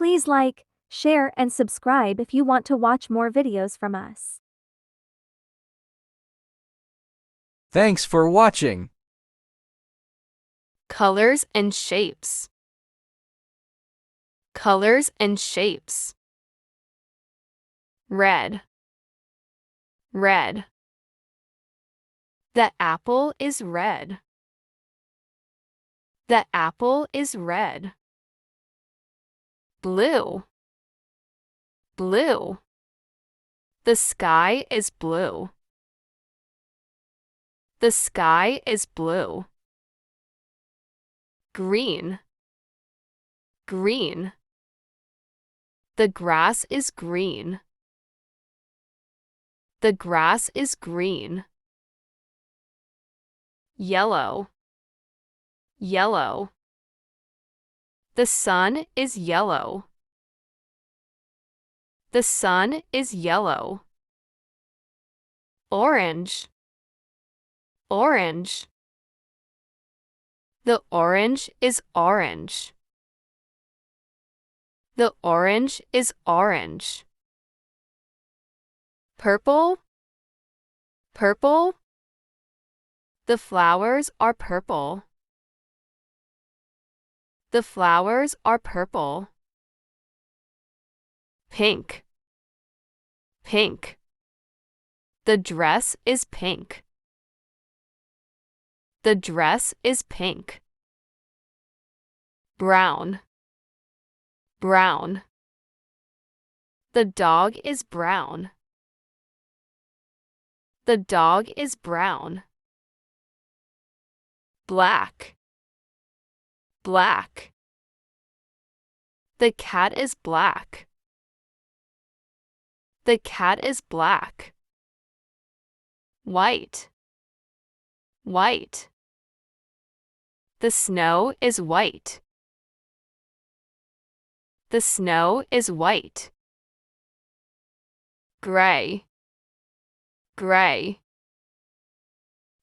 Please like, share, and subscribe if you want to watch more videos from us. Thanks for watching. Colors and shapes. Colors and shapes. Red. Red. The apple is red. The apple is red. Blue. Blue. The sky is blue. The sky is blue. Green. Green. The grass is green. The grass is green. Yellow. Yellow. The sun is yellow. The sun is yellow. Orange. Orange. The orange is orange. The orange is orange. Purple. Purple. The flowers are purple. The flowers are purple. Pink. Pink. The dress is pink. The dress is pink. Brown. Brown. The dog is brown. The dog is brown. Black. Black. The cat is black. The cat is black. White. White. The snow is white. The snow is white. Gray. Gray.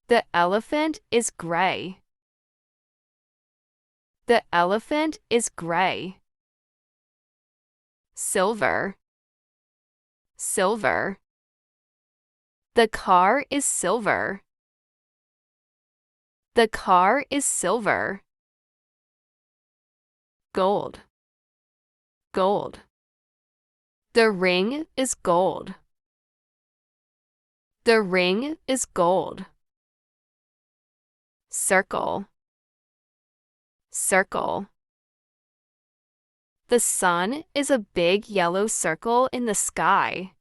The elephant is gray. The elephant is gray. Silver. Silver. The car is silver. The car is silver. Gold. Gold. The ring is gold. The ring is gold. Circle. Circle. The sun is a big yellow circle in the sky.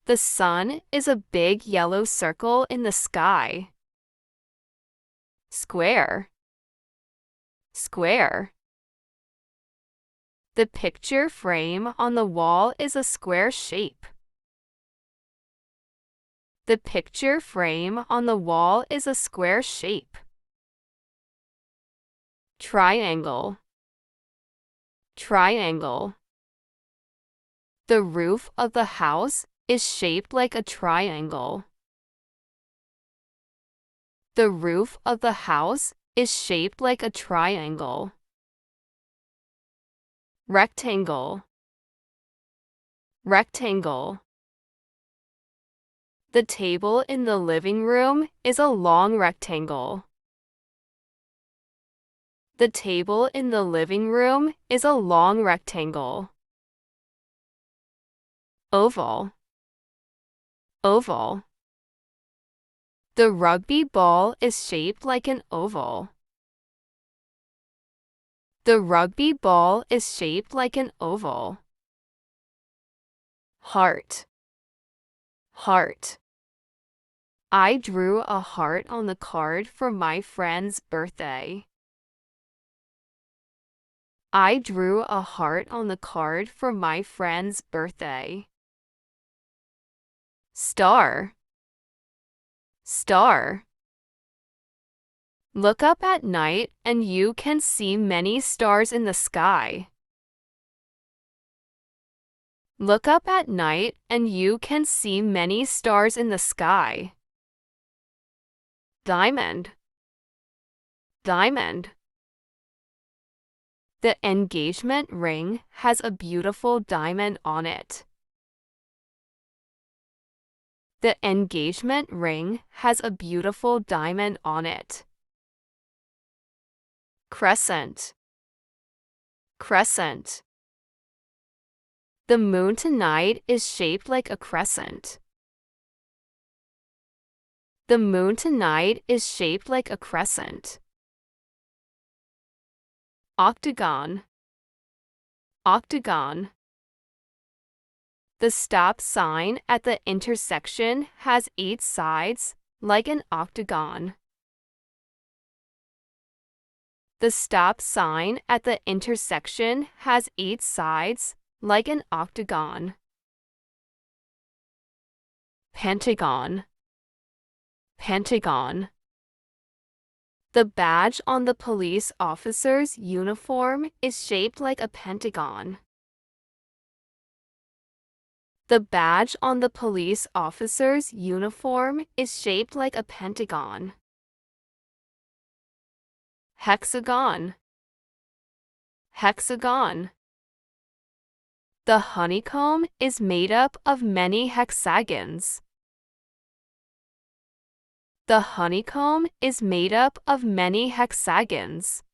The sun is a big yellow circle in the sky. Square. Square. The picture frame on the wall is a square shape. The picture frame on the wall is a square shape. Triangle. Triangle. The roof of the house is shaped like a triangle. The roof of the house is shaped like a triangle. Rectangle. Rectangle. The table in the living room is a long rectangle. The table in the living room is a long rectangle. Oval. Oval. The rugby ball is shaped like an oval. The rugby ball is shaped like an oval. Heart. Heart. I drew a heart on the card for my friend's birthday. I drew a heart on the card for my friend's birthday. Star. Star. Look up at night and you can see many stars in the sky. Look up at night and you can see many stars in the sky. Diamond. Diamond. The engagement ring has a beautiful diamond on it. The engagement ring has a beautiful diamond on it. Crescent. Crescent. The moon tonight is shaped like a crescent. The moon tonight is shaped like a crescent. Octagon. Octagon. The stop sign at the intersection has 8 sides, like an octagon. The stop sign at the intersection has 8 sides, like an octagon. Pentagon. Pentagon. The badge on the police officer's uniform is shaped like a pentagon. The badge on the police officer's uniform is shaped like a pentagon. Hexagon. Hexagon. The honeycomb is made up of many hexagons. The honeycomb is made up of many hexagons.